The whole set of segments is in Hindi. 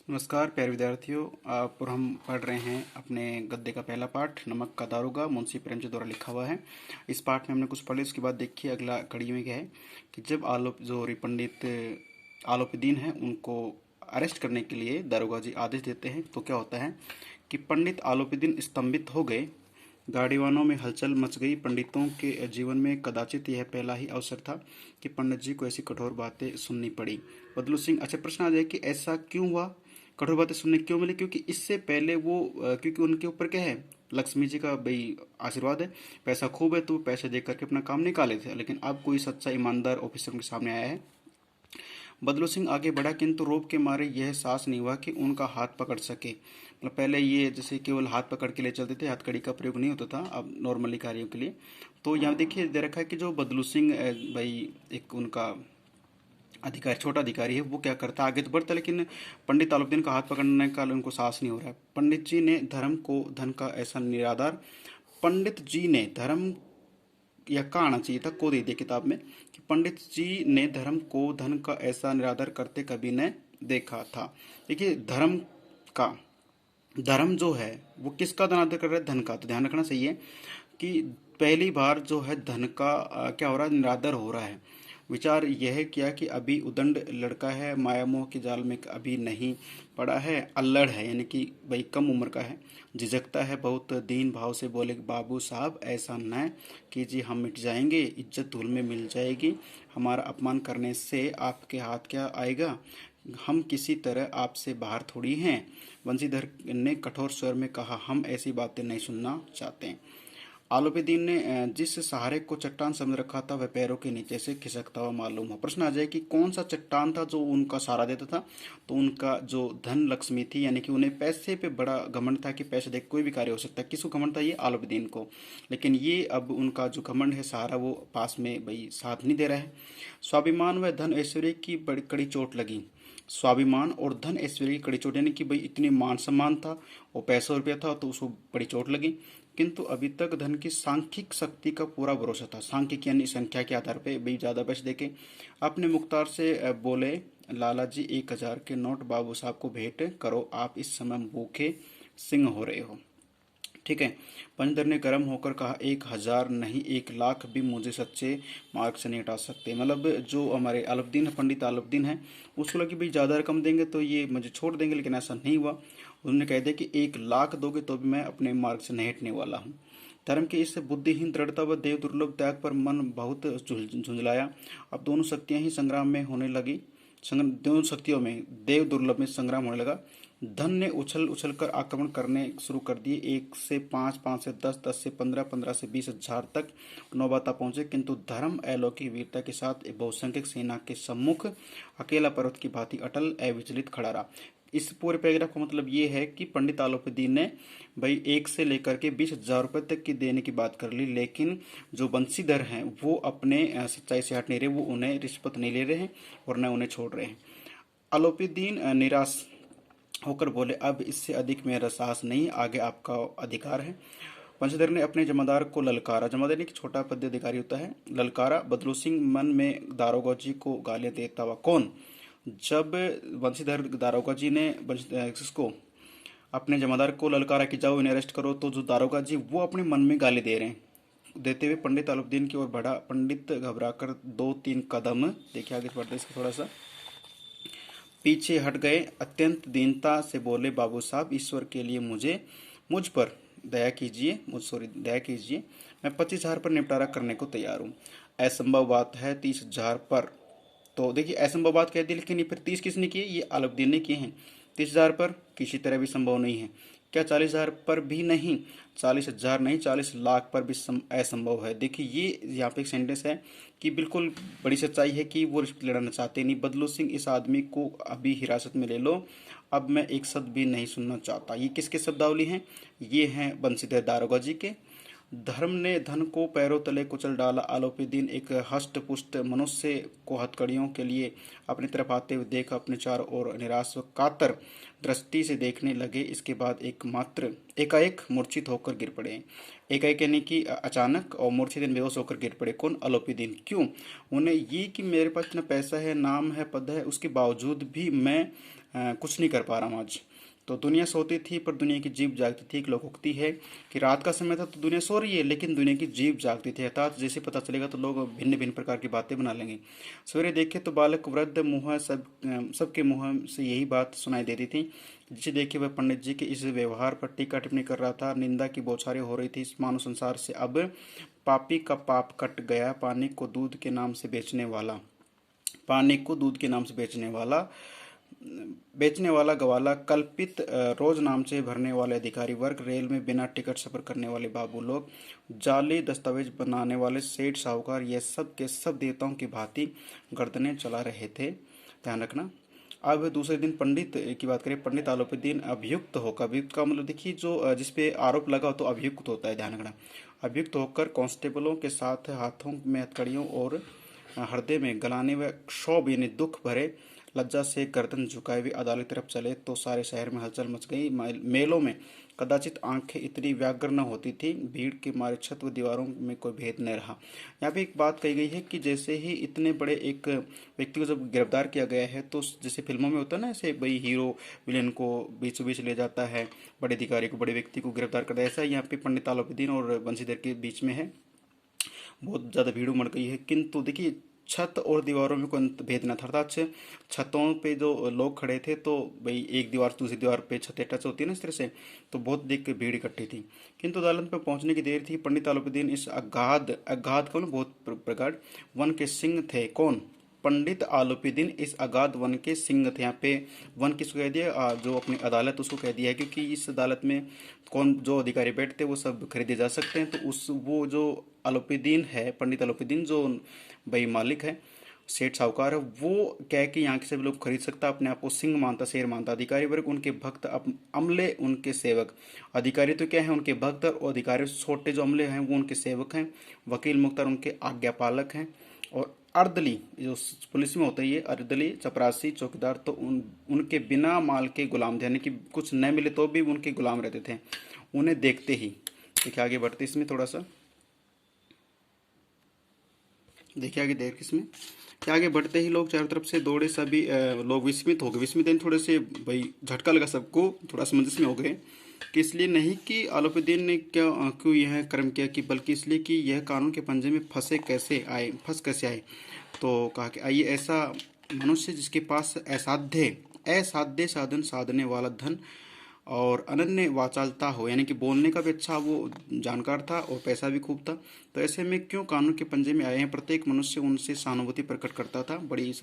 नमस्कार प्यारे विद्यार्थियों। और हम पढ़ रहे हैं अपने गद्य का पहला पाठ नमक का दारोगा, मुंशी प्रेमचंद द्वारा लिखा हुआ है। इस पाठ में हमने कुछ पढ़े, उसके बाद देखिए अगला कड़ी में क्या है कि जब पंडित आलोपीदीन हैं उनको अरेस्ट करने के लिए दारोगा जी आदेश देते हैं तो क्या होता है कि पंडित आलोपीदीन स्तंभित हो गए। गाड़ीवानों में हलचल मच गई। पंडितों के जीवन में कदाचित यह पहला ही अवसर था कि पंडित जी को ऐसी कठोर बातें सुननी पड़ी। बदलू सिंह, अच्छा प्रश्न आ जाए कि ऐसा क्यों हुआ, कठोर बातें सुनने क्यों मिली? क्योंकि इससे पहले वो क्योंकि उनके ऊपर क्या है, लक्ष्मी जी का भाई आशीर्वाद है, पैसा खूब है, तो पैसे दे करके अपना काम निकाले थे। लेकिन अब कोई सच्चा ईमानदार ऑफिसर के सामने आया है। बदलू सिंह आगे बढ़ा, किंतु रोब के मारे यह साहस नहीं हुआ कि उनका हाथ पकड़ सके। मतलब पहले ये जैसे केवल हाथ पकड़ के ले चलते थे, हथकड़ी का प्रयोग नहीं होता था अब नॉर्मली कार्यों के लिए। तो यहाँ देखिए दे रखा है कि जो बदलू सिंह भाई एक उनका अधिकारी, छोटा अधिकारी है, वो क्या करता है, आगे तो बढ़ता है लेकिन पंडित आलोपदीन का हाथ पकड़ने का उनको साहस नहीं हो रहा है। पंडित जी ने धर्म को धन का ऐसा निराधार, पंडित जी ने धर्म, या का आना चाहिए था, को दे दिया किताब में कि पंडित जी ने धर्म को धन का ऐसा निरादर करते कभी न देखा था। देखिए का धर्म जो है वो किसका अनादर कर रहा है, धन का। तो ध्यान रखना चाहिए कि पहली बार जो है धन का क्या हो रहा है, निरादर हो रहा है। विचार यह किया कि अभी उदंड लड़का है, माया मोह के जाल में अभी नहीं पड़ा है, अल्लड़ है, यानी कि भाई कम उम्र का है, झिझकता है बहुत। दीन भाव से बोले, बाबू साहब ऐसा न कीजिए, हम मिट जाएंगे, इज्जत धूल में मिल जाएगी, हमारा अपमान करने से आपके हाथ क्या आएगा, हम किसी तरह आपसे बाहर थोड़ी हैं। बंसीधर ने कठोर स्वर में कहा, हम ऐसी बातें नहीं सुनना चाहते। आलोपीदीन ने जिस सहारे को चट्टान समझ रखा था वह पैरों के नीचे से खिसकता हुआ मालूम हो। प्रश्न आ जाए कि कौन सा चट्टान था जो उनका सहारा देता था? तो उनका जो धन लक्ष्मी थी, यानी कि उन्हें पैसे पे बड़ा घमंड था कि पैसे देख कोई भी कार्य हो सकता है। किसको घमंड था? ये आलोपीदीन को। लेकिन ये अब उनका जो घमंड है, सहारा, वो पास में भाई साथ नहीं दे रहा है। स्वाभिमान व धन ऐश्वर्य की बड़ी कड़ी चोट लगी। स्वाभिमान और धन ऐश्वर्य की कड़ी चोट, यानी कि भाई इतने मान सम्मान था और पैसा रुपया था तो उसको बड़ी चोट लगी। किंतु अभी तक धन की सांख्यिक शक्ति का पूरा भरोसा था। सांख्यिक यानी संख्या के आधार पे भाई ज्यादा पैसे देके अपने मुख्तार से बोले, लाला जी 1,000 के नोट बाबू साहब को भेंट करो, आप इस समय भूखे सिंह हो रहे हो। ठीक है। पंचदर ने गर्म होकर कहा, 1,000 नहीं, 1,00,000 भी मुझे सच्चे मार्ग से नहीं हटा सकते। मतलब जो हमारे आलुद्दीन है, पंडित आलुद्दीन है, उसको लगा कि भाई ज़्यादा रकम देंगे तो ये मुझे छोड़ देंगे, लेकिन ऐसा नहीं हुआ। उन्होंने कह दिया कि 1,00,000 दोगे तो भी मैं अपने मार्ग से नहीं हटने वाला हूँ। धर्म की इस बुद्धिहीन दृढ़ता व देव दुर्लभ त्याग पर मन बहुत झुंझलाया। अब दोनों शक्तियां ही संग्राम में होने लगी। दोनों शक्तियों में, देव दुर्लभ में संग्राम होने लगा। धन ने उछल उछल कर आक्रमण करने शुरू कर दिए। 1 से 5, 5 से 10, 10 से 15, 15 से 20 हजार तक नौबता पहुंचे, किंतु धर्म अलौकिक वीरता के साथ बहुसंख्यक सेना के सम्मुख अकेला पर्वत की भांति अटल अविचलित खड़ा रहा। इस पूरे पैराग्राफ का मतलब ये है कि पंडित आलोपीदीन ने भाई 1 से लेकर के 20 हजार रुपये तक की देने की बात कर ली, लेकिन जो बंशीधर हैं वो अपने सच्चाई से हट नहीं रहे, वो उन्हें रिश्वत नहीं ले रहे हैं और न उन्हें छोड़ रहे हैं। आलोपीदीन निराश होकर बोले, अब इससे अधिक मेरा साहस नहीं, आगे आपका अधिकार है। वंशीधर ने अपने जमादार को ललकारा। जमादार ने कि छोटा पद अधिकारी होता है, ललकारा। बदलू सिंह मन में दारोगा जी को गालियां देता हुआ, कौन? जब वंशीधर दारोगा जी ने किसको, अपने जमादार को ललकारा कि जाओ इन्हें अरेस्ट करो, तो जो दारोगा जी वो अपने मन में गाली दे रहे हैं। देते हुए पंडित आलुद्दीन की ओर बढ़ा। पंडित घबराकर 2-3 कदम, देखिए आगे बढ़ते इसका थोड़ा सा पीछे हट गए। अत्यंत दीनता से बोले, बाबू साहब ईश्वर के लिए मुझ पर दया कीजिए, दया कीजिए, मैं 25 हजार पर निपटारा करने को तैयार हूँ। असंभव बात है 30 हजार पर। तो देखिए असंभव बात कह दी, लेकिन ये फिर 30 किसने किए? ये आलमदीन ने किए हैं। 30 हजार पर किसी तरह भी संभव नहीं है। क्या 40 हजार पर भी नहीं? 40 हजार नहीं, 40 लाख पर भी असंभव है। देखिए ये यहाँ पे एक सेंटेंस है कि बिल्कुल बड़ी सच्चाई है कि वो रिश्ते लड़ना चाहते नहीं। बदलू सिंह, इस आदमी को अभी हिरासत में ले लो, अब मैं एक शब्द भी नहीं सुनना चाहता। ये किसके शब्दावली हैं? ये हैं बंशीधर दारोगा जी के। धर्म ने धन को पैरों तले कुचल डाला। आलोपीदीन एक हष्ट पुष्ट मनुष्य को हथकड़ियों के लिए अपनी तरफ आते हुए देख अपने चारों ओर निराश व कातर दृष्टि से देखने लगे। इसके बाद एकाएक मूर्छित होकर गिर पड़े। एकाएक यानी कि अचानक, और मूर्छित बेहोश होकर गिर पड़े। कौन? आलोपीदीन। क्यों? उन्हें ये कि मेरे पास इतना पैसा है, नाम है, पद है, उसके बावजूद भी मैं कुछ नहीं कर पा रहा हूँ आज। तो दुनिया सोती थी पर दुनिया की जीभ जागती थी। एक लोकोक्ति है कि रात का समय था तो दुनिया सो रही है लेकिन दुनिया की जीभ जागती थी, अर्थात जैसे पता चलेगा तो लोग भिन्न भिन्न प्रकार की बातें बना लेंगे। सवेरे देखे तो बालक वृद्ध मुँह सबके मुँह से यही बात सुनाई देती थी। जिसे देखे वह पंडित जी के इस व्यवहार पर टीका टिप्पणी कर रहा था। निंदा की बौछारें हो रही थी। इस मानव संसार से अब पापी का पाप कट गया। पानी को दूध के नाम से बेचने वाला, पानी को दूध के नाम से बेचने वाला गवाला, कल्पित रोज नामचे भरने वाले अधिकारी वर्ग, रेल में बिना टिकट सफर करने वाले बाबू लोग, जाली दस्तावेज बनाने वाले सेठ साहूकार, ये सब के सब देवताओं की भांति गर्दनें चला रहे थे। ध्यान रखना। अब दूसरे दिन पंडित की बात करें। पंडित आलोपीदीन अभियुक्त होकर, अभियुक्त का मतलब देखिए जो जिसपे आरोप लगा तो अभियुक्त होता है, ध्यान रखना। अभियुक्त होकर कांस्टेबलों के साथ हाथों में हथकड़ियों और हृदय में गलाने व क्षोभ यानी दुख भरे लज्जा से गर्दन झुकाए हुए अदालत तरफ चले तो सारे शहर में हलचल मच गई। मेलों में कदाचित आंखें इतनी व्याग्र न होती थी। भीड़ के मारे छत व दीवारों में कोई भेद न रहा। यहाँ पे एक बात कही गई है कि जैसे ही इतने बड़े एक व्यक्ति को जब गिरफ्तार किया गया है तो जैसे फिल्मों में होता है ना, ऐसे भाई हीरो विलेन को बीचों बीच ले जाता है, बड़े अधिकारी को, बड़े व्यक्ति को गिरफ्तार करता है, ऐसा यहाँ पे पंडित आलोपीदीन और बंशीधर के बीच में है। बहुत ज़्यादा भीड़ उमड़ गई है। किंतु देखिए छत और दीवारों में कोई भेद न था, अर्थात छतों पे जो लोग खड़े थे तो भाई एक दीवार से दूसरी दीवार पे छतें टच होती है ना इस तरह से, तो बहुत देख के भीड़ इकट्ठी थी। किंतु अदालत पर पहुंचने की देर थी। पंडित आलोपीदीन इस अगाध अगाध कौन बहुत प्रगाढ़ वन के सिंह थे। कौन? पंडित आलोपीदीन इस अगाध वन के सिंह थे। यहाँ पे वन किसको कह दिया? जो अपनी अदालत उसको कह दिया है, क्योंकि इस अदालत में कौन जो अधिकारी बैठते वो सब खरीदे जा सकते हैं। तो उस वो जो आलोपीदीन है, पंडित आलोपीदीन जो भाई मालिक है, सेठ साहूकार है, वो क्या है कि यहाँ के सभी लोग खरीद सकता, अपने आप को सिंह मानता, शेर मानता। अधिकारी वर्ग उनके भक्त, अमले उनके सेवक। अधिकारी तो क्या है? उनके भक्त, और अधिकारी छोटे जो अमले हैं वो उनके सेवक हैं। वकील मुख्तार उनके आज्ञापालक हैं। और अर्दली जो पुलिस में होता है, ये अर्दली चपरासी चौकीदार तो उनके बिना माल के गुलाम थे, यानी कि कुछ न मिले तो भी उनके गुलाम रहते थे उन्हें देखते ही। देखिए आगे बढ़ते इसमें थोड़ा सा, देखिए आगे देख इसमें क्या, आगे बढ़ते ही लोग चारों तरफ से दौड़े। सभी लोग विस्मित हो गए। विस्मित यानी थोड़े से भाई झटका लगा सबको, थोड़ा समंजस में हो गए कि इसलिए नहीं कि आलोपीदीन ने क्यों यह कर्म किया, कि बल्कि इसलिए कि यह कानून के पंजे में फंस कैसे आए। तो कहा कि आइए ऐसा मनुष्य जिसके पास असाध्य साधन साधने वाला धन और अनन्य वाचालता हो, यानी कि बोलने का भी अच्छा वो जानकार था और पैसा भी खूब था, तो ऐसे में क्यों कानून के पंजे में आए हैं। प्रत्येक मनुष्य उनसे सहानुभूति प्रकट करता था। बड़ी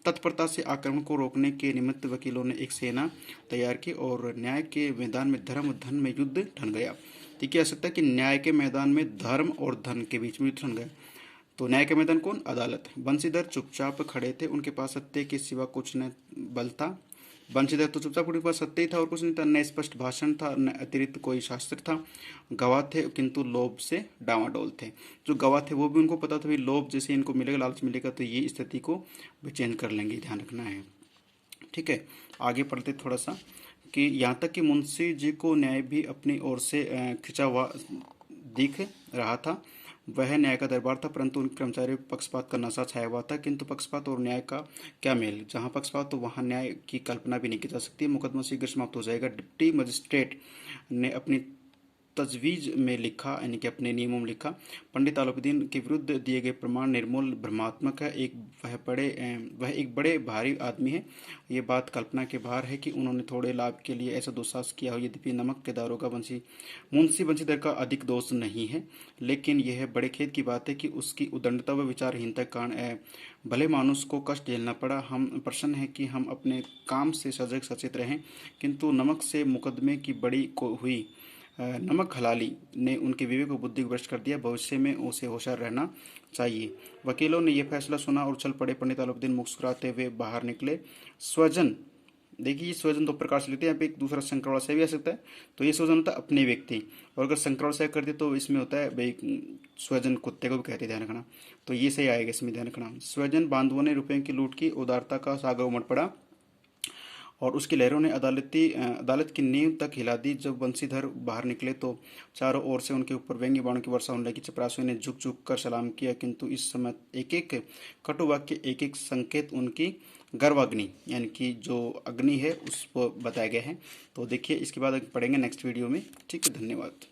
तत्परता से आक्रमण को रोकने के निमित्त वकीलों ने एक सेना तैयार की और न्याय के मैदान में धर्म और धन में युद्ध ठन गया। तो कह सकता है कि न्याय के मैदान में धर्म और धन के बीच में युद्ध ठन गया। तो न्याय के मैदान कौन? अदालत। बंशीधर चुपचाप खड़े थे, उनके पास सत्य के सिवा कुछ न बल था। बंशीधर तो चुपचाप, उनके पास सत्य ही था और कुछ नहीं था, न स्पष्ट भाषण था, न अतिरिक्त कोई शास्त्र था। गवाह थे किंतु लोभ से डावाडोल थे। जो गवाह थे वो भी उनको पता था भी लोभ जैसे इनको मिलेगा, लालच मिलेगा तो ये स्थिति को भी चेंज कर लेंगे, ध्यान रखना है। ठीक है, आगे पढ़ते थोड़ा सा कि यहाँ तक कि मुंशी जी को न्याय भी अपनी ओर से खिंचा हुआ दिख रहा था। वह न्याय का दरबार था, परंतु उनके कर्मचारियों पर पक्षपात का नशा छाया हुआ था। किंतु पक्षपात और न्याय का क्या मेल? जहाँ पक्षपात तो वहाँ न्याय की कल्पना भी नहीं की जा सकती। मुकदमा शीघ्र समाप्त हो जाएगा। डिप्टी मजिस्ट्रेट ने अपनी तजवीज में लिखा, यानी कि अपने नियमों में लिखा, पंडित आलोपीदीन के विरुद्ध दिए गए प्रमाण निर्मूल भ्रमात्मक है। वह एक बड़े भारी आदमी है। ये बात कल्पना के बाहर है कि उन्होंने थोड़े लाभ के लिए ऐसा दुस्साहस किया हो। यद्यपि नमक के दारोगा मुंशी बंशीधर का अधिक दोष नहीं है, लेकिन यह बड़े खेद की बात है कि उसकी उदंडता व विचारहीनता के कारण भले मानुष को कष्ट झेलना पड़ा। हम प्रसन्न हैं कि हम अपने काम से सजग सचेत रहें, किंतु नमक से मुकदमे की बड़ी को हुई नमक हलाली ने उनके विवेक को बुद्धि को भ्रष्ट कर दिया। भविष्य में उसे होशियार रहना चाहिए। वकीलों ने यह फैसला सुना और चल पड़े। पंडित आलोपीदीन मुस्कुराते हुए बाहर निकले। स्वजन, देखिए ये स्वजन दो प्रकार से लेते हैं। यहाँ पे एक दूसरा संक्रमण से भी आ सकता है, तो ये स्वजन होता है अपने व्यक्ति, और अगर संक्रमण से कर दे तो इसमें होता है भाई स्वजन, कुत्ते को भी कहते हैं, ध्यान रखना। तो ये सही आएगा इसमें, ध्यान रखना। स्वजन बांधवों ने रुपये की लूट की, उदारता का सागर उमड़ पड़ा और उसकी लहरों ने अदालत की नींव तक हिला दी। जब बंशीधर बाहर निकले तो चारों ओर से उनके ऊपर व्यंग्य बाणों की वर्षा होने लगी। चपरासियों ने झुक झुक कर सलाम किया, किंतु इस समय एक एक कटु वाक्य, एक एक संकेत उनकी गर्वाग्नि यानी कि जो अग्नि है उसको बताया गया है। तो देखिए इसके बाद पढ़ेंगे नेक्स्ट वीडियो में। ठीक है, धन्यवाद।